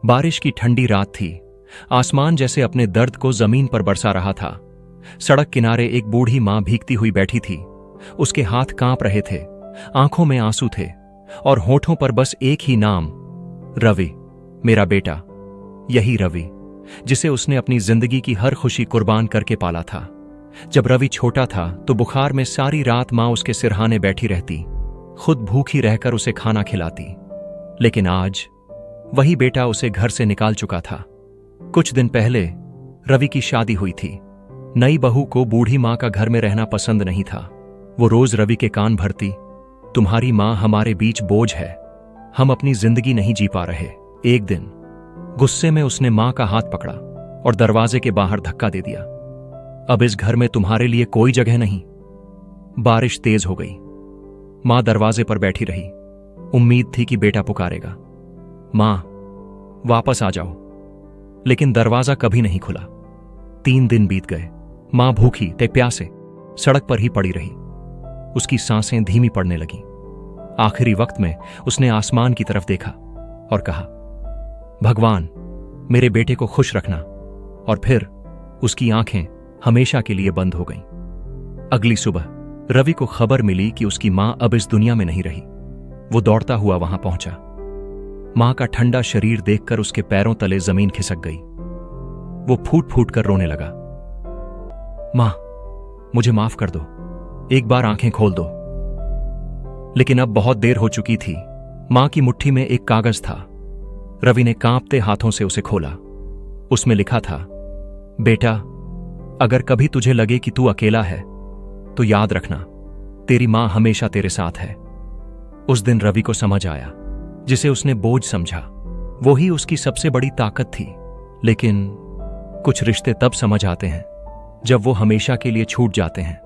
बारिश की ठंडी रात थी। आसमान जैसे अपने दर्द को जमीन पर बरसा रहा था। सड़क किनारे एक बूढ़ी मां भीगती हुई बैठी थी। उसके हाथ कांप रहे थे, आंखों में आंसू थे और होठों पर बस एक ही नाम, रवि, मेरा बेटा। यही रवि जिसे उसने अपनी जिंदगी की हर खुशी कुर्बान करके पाला था। जब रवि छोटा था तो बुखार में सारी रात मां उसके सिरहाने बैठी रहती, खुद भूखी रहकर उसे खाना खिलाती। लेकिन आज वही बेटा उसे घर से निकाल चुका था। कुछ दिन पहले रवि की शादी हुई थी। नई बहू को बूढ़ी मां का घर में रहना पसंद नहीं था। वो रोज रवि के कान भरती, तुम्हारी मां हमारे बीच बोझ है, हम अपनी जिंदगी नहीं जी पा रहे। एक दिन गुस्से में उसने मां का हाथ पकड़ा और दरवाजे के बाहर धक्का दे दिया। अब इस घर में तुम्हारे लिए कोई जगह नहीं। बारिश तेज हो गई। मां दरवाजे पर बैठी रही। उम्मीद थी कि बेटा पुकारेगा, मां वापस आ जाओ, लेकिन दरवाजा कभी नहीं खुला। 3 दिन बीत गए। मां भूखी ते प्यासे सड़क पर ही पड़ी रही। उसकी सांसें धीमी पड़ने लगीं। आखिरी वक्त में उसने आसमान की तरफ देखा और कहा, भगवान मेरे बेटे को खुश रखना। और फिर उसकी आंखें हमेशा के लिए बंद हो गईं। अगली सुबह रवि को खबर मिली कि उसकी मां अब इस दुनिया में नहीं रही। वो दौड़ता हुआ वहां पहुंचा। मां का ठंडा शरीर देखकर उसके पैरों तले जमीन खिसक गई। वो फूट फूट कर रोने लगा, मां मुझे माफ कर दो, एक बार आंखें खोल दो। लेकिन अब बहुत देर हो चुकी थी। मां की मुट्ठी में एक कागज था। रवि ने कांपते हाथों से उसे खोला। उसमें लिखा था, बेटा अगर कभी तुझे लगे कि तू अकेला है तो याद रखना, तेरी मां हमेशा तेरे साथ है। उस दिन रवि को समझ आया, जिसे उसने बोझ समझा वो ही उसकी सबसे बड़ी ताकत थी। लेकिन कुछ रिश्ते तब समझ आते हैं जब वो हमेशा के लिए छूट जाते हैं।